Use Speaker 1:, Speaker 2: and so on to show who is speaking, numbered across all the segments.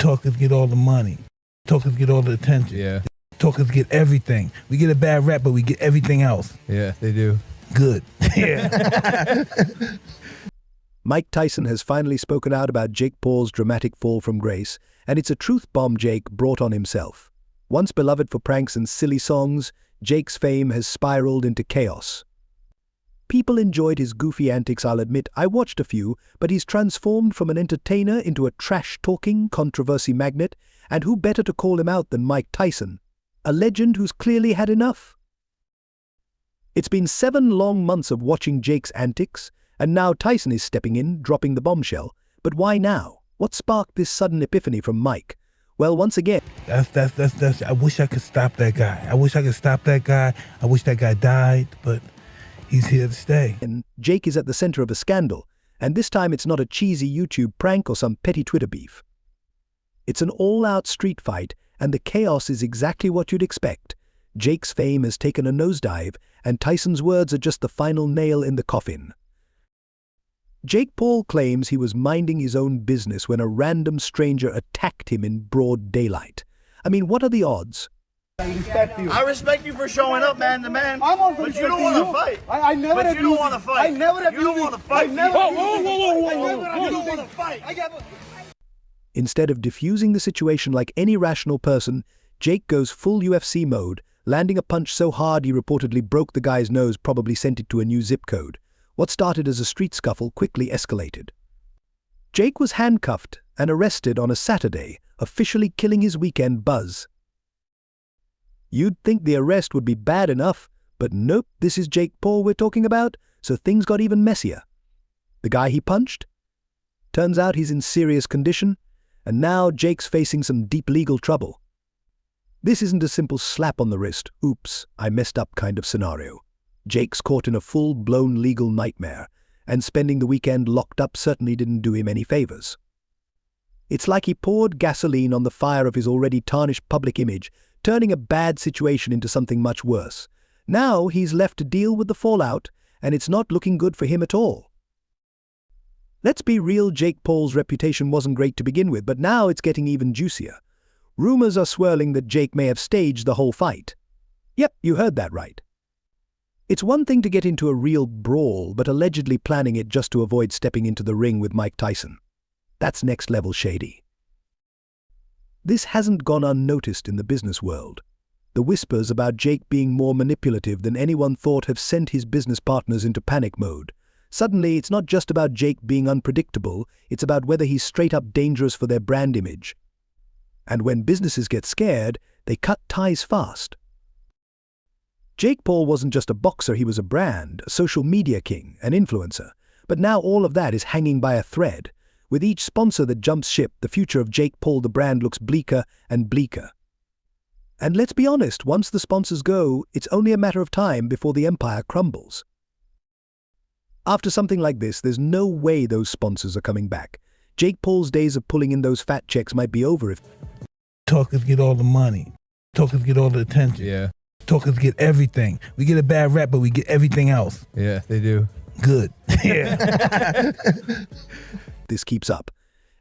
Speaker 1: Talkers get all the money. Talkers get all the attention.
Speaker 2: Yeah.
Speaker 1: Talkers get everything. We get a bad rap, but we get everything else.
Speaker 2: Yeah, they do.
Speaker 1: Good. Yeah.
Speaker 3: Mike Tyson has finally spoken out about Jake Paul's dramatic fall from grace, and it's a truth bomb Jake brought on himself. Once beloved for pranks and silly songs, Jake's fame has spiraled into chaos. People enjoyed his goofy antics, I'll admit. I watched a few, but he's transformed from an entertainer into a trash-talking controversy magnet, and who better to call him out than Mike Tyson, a legend who's clearly had enough? It's been 7 long months of watching Jake's antics, and now Tyson is stepping in, dropping the bombshell. But why now? What sparked this sudden epiphany from Mike? Well, once again,
Speaker 1: That's. I wish I could stop that guy. I wish I could stop that guy. I wish that guy died, but he's here to stay.
Speaker 3: and Jake is at the center of a scandal, and this time it's not a cheesy YouTube prank or some petty Twitter beef. It's an all-out street fight, and the chaos is exactly what you'd expect. Jake's fame has taken a nosedive, and Tyson's words are just the final nail in the coffin. Jake Paul claims he was minding his own business when a random stranger attacked him in broad daylight. I mean, what are the odds?
Speaker 4: I respect you for showing up, man to man.
Speaker 5: I'm on
Speaker 4: But you don't want to fight.
Speaker 5: I never
Speaker 4: But
Speaker 5: have
Speaker 4: you don't
Speaker 5: used
Speaker 4: want to
Speaker 5: it.
Speaker 4: fight.
Speaker 5: I never have
Speaker 4: You don't
Speaker 5: used
Speaker 4: want
Speaker 5: it.
Speaker 4: to fight.
Speaker 5: I never have
Speaker 4: Whoa,
Speaker 5: used
Speaker 4: whoa,
Speaker 5: it.
Speaker 4: whoa, whoa,
Speaker 5: I
Speaker 4: whoa,
Speaker 5: never
Speaker 4: whoa.
Speaker 5: have
Speaker 4: You
Speaker 5: used
Speaker 4: don't
Speaker 5: it.
Speaker 4: want to fight.
Speaker 5: I got-
Speaker 3: Instead of diffusing the situation like any rational person, Jake goes full UFC mode, landing a punch so hard he reportedly broke the guy's nose, probably sent it to a new zip code. What started as a street scuffle quickly escalated. Jake was handcuffed and arrested on a Saturday, officially killing his weekend buzz. You'd think the arrest would be bad enough, but nope, this is Jake Paul we're talking about, so things got even messier. The guy he punched? Turns out he's in serious condition, and now Jake's facing some deep legal trouble. This isn't a simple slap on the wrist, oops, I messed up kind of scenario. Jake's caught in a full-blown legal nightmare, and spending the weekend locked up certainly didn't do him any favors. It's like he poured gasoline on the fire of his already tarnished public image, turning a bad situation into something much worse. Now he's left to deal with the fallout, and it's not looking good for him at all. Let's be real, Jake Paul's reputation wasn't great to begin with, but now it's getting even juicier. Rumors are swirling that Jake may have staged the whole fight. Yep, you heard that right. It's one thing to get into a real brawl, but allegedly planning it just to avoid stepping into the ring with Mike Tyson. That's next-level shady. This hasn't gone unnoticed in the business world. The whispers about Jake being more manipulative than anyone thought have sent his business partners into panic mode. Suddenly, it's not just about Jake being unpredictable, it's about whether he's straight-up dangerous for their brand image. And when businesses get scared, they cut ties fast. Jake Paul wasn't just a boxer, he was a brand, a social media king, an influencer. But now all of that is hanging by a thread. With each sponsor that jumps ship, the future of Jake Paul the brand looks bleaker and bleaker. And let's be honest, once the sponsors go, it's only a matter of time before the empire crumbles. After something like this, there's no way those sponsors are coming back. Jake Paul's days of pulling in those fat checks might be over if
Speaker 1: Talkers get all the money. Talkers get all the attention.
Speaker 2: Yeah.
Speaker 1: Talkers get everything. We get a bad rap, but we get everything else.
Speaker 2: Yeah, they do.
Speaker 1: Good. Yeah.
Speaker 3: this keeps up.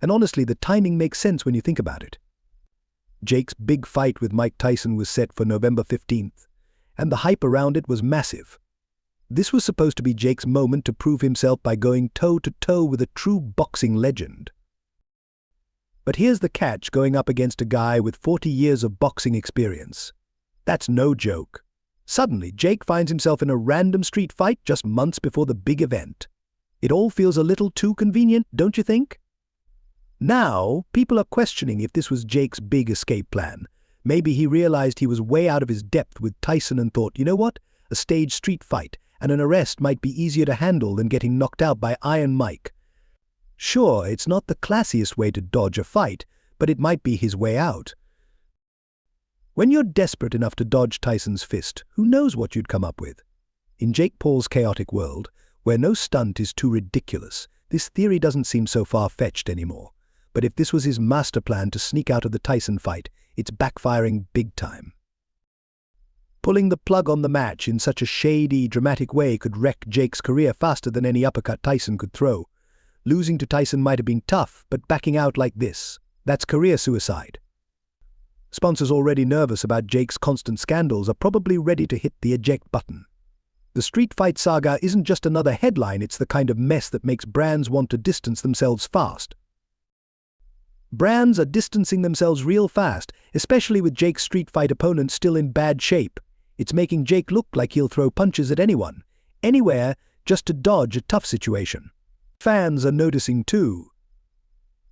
Speaker 3: And honestly, the timing makes sense when you think about it. Jake's big fight with Mike Tyson was set for November 15th, and the hype around it was massive. This was supposed to be Jake's moment to prove himself by going toe-to-toe with a true boxing legend. But here's the catch, going up against a guy with 40 years of boxing experience. That's no joke. Suddenly, Jake finds himself in a random street fight just months before the big event. It all feels a little too convenient, don't you think? Now, people are questioning if this was Jake's big escape plan. Maybe he realized he was way out of his depth with Tyson and thought, you know what? A staged street fight and an arrest might be easier to handle than getting knocked out by Iron Mike. Sure, it's not the classiest way to dodge a fight, but it might be his way out. When you're desperate enough to dodge Tyson's fist, who knows what you'd come up with? In Jake Paul's chaotic world, where no stunt is too ridiculous, this theory doesn't seem so far-fetched anymore. But if this was his master plan to sneak out of the Tyson fight, it's backfiring big time. Pulling the plug on the match in such a shady, dramatic way could wreck Jake's career faster than any uppercut Tyson could throw. Losing to Tyson might have been tough, but backing out like this, That's career suicide. Sponsors already nervous about Jake's constant scandals are probably ready to hit the eject button. The street fight saga isn't just another headline, it's the kind of mess that makes brands want to distance themselves fast. Brands are distancing themselves real fast, especially with Jake's street fight opponent still in bad shape. It's making Jake look like he'll throw punches at anyone, anywhere, just to dodge a tough situation. Fans are noticing too.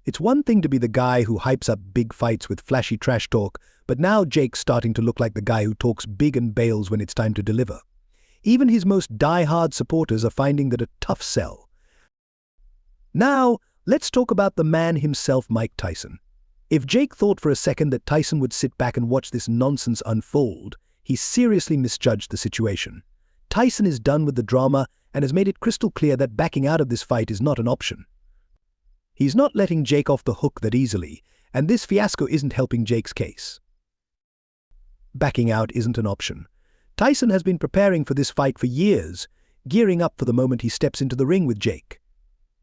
Speaker 3: It's one thing to be the guy who hypes up big fights with flashy trash talk, but now Jake's starting to look like the guy who talks big and bails when it's time to deliver. Even his most die-hard supporters are finding that a tough sell. Now, let's talk about the man himself, Mike Tyson. If Jake thought for a second that Tyson would sit back and watch this nonsense unfold, he seriously misjudged the situation. Tyson is done with the drama and has made it crystal clear that backing out of this fight is not an option. He's not letting Jake off the hook that easily, and this fiasco isn't helping Jake's case. Backing out isn't an option. Tyson has been preparing for this fight for years, gearing up for the moment he steps into the ring with Jake.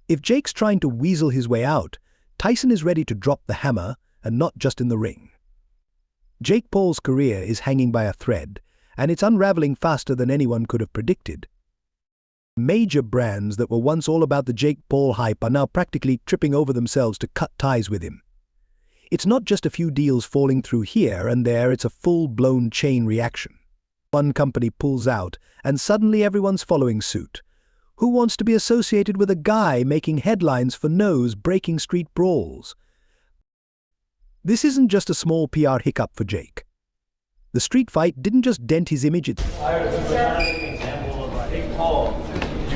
Speaker 3: If Jake's trying to weasel his way out, Tyson is ready to drop the hammer, and not just in the ring. Jake Paul's career is hanging by a thread, and it's unraveling faster than anyone could have predicted. Major brands that were once all about the Jake Paul hype are now practically tripping over themselves to cut ties with him. It's not just a few deals falling through here and there, it's a full-blown chain reaction. One company pulls out, and suddenly everyone's following suit. Who wants to be associated with a guy making headlines for nose-breaking street brawls? This isn't just a small PR hiccup for Jake. The street fight didn't just dent his image, it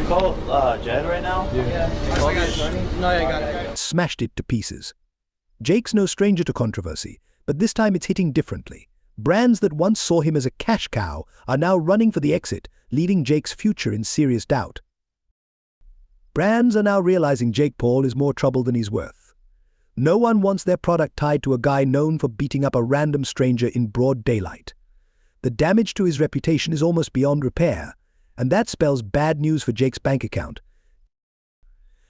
Speaker 4: Call Jed right now?
Speaker 2: Yeah. No, I got it.
Speaker 3: smashed it to pieces. Jake's no stranger to controversy, but this time it's hitting differently. Brands that once saw him as a cash cow are now running for the exit, leaving Jake's future in serious doubt. Brands are now realizing Jake Paul is more trouble than he's worth. No one wants their product tied to a guy known for beating up a random stranger in broad daylight. The damage to his reputation is almost beyond repair, and that spells bad news for Jake's bank account.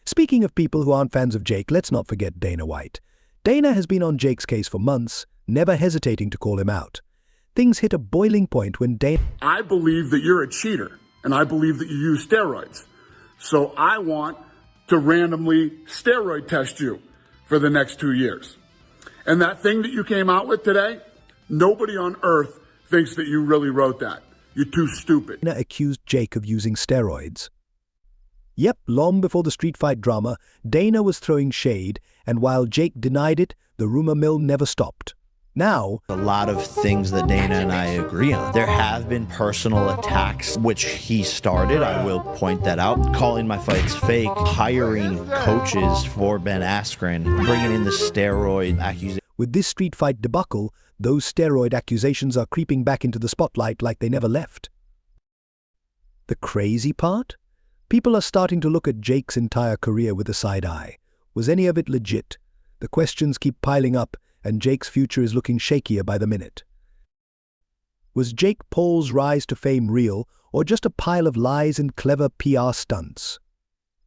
Speaker 3: Speaking of people who aren't fans of Jake, let's not forget Dana White. Dana has been on Jake's case for months, never hesitating to call him out. Things hit a boiling point when Dana...
Speaker 5: I believe that you're a cheater, and I believe that you use steroids. So I want to randomly steroid test you for the next 2 years. And that thing that you came out with today, nobody on earth thinks that you really wrote that. You're too stupid.
Speaker 3: Dana accused Jake of using steroids. Yep, long before the street fight drama, Dana was throwing shade, and while Jake denied it, the rumor mill never stopped. Now,
Speaker 6: a lot of things that Dana and I agree on. There have been personal attacks, which he started, I will point that out, calling my fights fake, hiring coaches for Ben Askren, bringing in the steroid accusation.
Speaker 3: with this street fight debacle, those steroid accusations are creeping back into the spotlight like they never left. The crazy part? People are starting to look at Jake's entire career with a side eye. Was any of it legit? The questions keep piling up, and Jake's future is looking shakier by the minute. Was Jake Paul's rise to fame real, or just a pile of lies and clever PR stunts?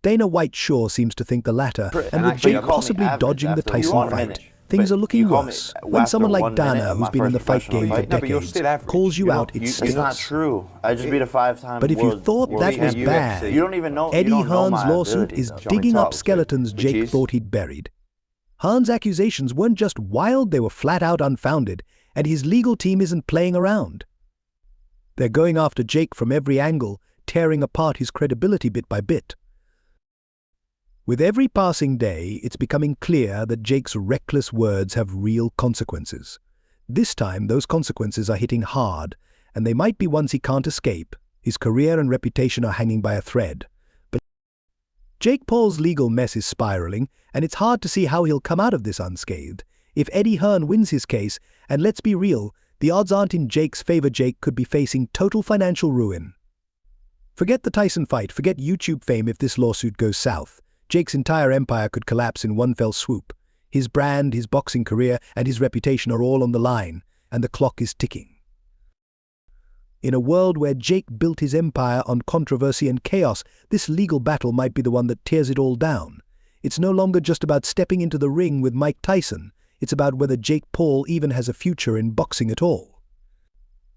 Speaker 3: Dana White sure seems to think the latter, and with Jake possibly dodging the Tyson fight, things are looking worse. When someone like Dana, who's been in the fight game for decades, calls you out, it stinks.
Speaker 4: It's not true. I just beat a 5-time
Speaker 3: But if you thought that was bad,
Speaker 4: you don't even know.
Speaker 3: Eddie
Speaker 4: you don't know
Speaker 3: Hearn's
Speaker 4: my
Speaker 3: lawsuit
Speaker 4: abilities.
Speaker 3: is digging up skeletons Jake thought he'd buried. Hearn's accusations weren't just wild, they were flat out unfounded, and his legal team isn't playing around. They're going after Jake from every angle, tearing apart his credibility bit by bit. With every passing day, it's becoming clear that Jake's reckless words have real consequences. This time, those consequences are hitting hard, and they might be ones he can't escape. His career and reputation are hanging by a thread. But Jake Paul's legal mess is spiraling, and it's hard to see how he'll come out of this unscathed. If Eddie Hearn wins his case, and let's be real, the odds aren't in Jake's favor. Jake could be facing total financial ruin. Forget the Tyson fight, forget YouTube fame if this lawsuit goes south. Jake's entire empire could collapse in one fell swoop. His brand, his boxing career, and his reputation are all on the line, and the clock is ticking. In a world where Jake built his empire on controversy and chaos, this legal battle might be the one that tears it all down. It's no longer just about stepping into the ring with Mike Tyson. It's about whether Jake Paul even has a future in boxing at all.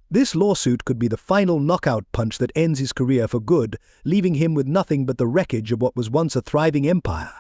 Speaker 3: This lawsuit could be the final knockout punch that ends his career for good, leaving him with nothing but the wreckage of what was once a thriving empire.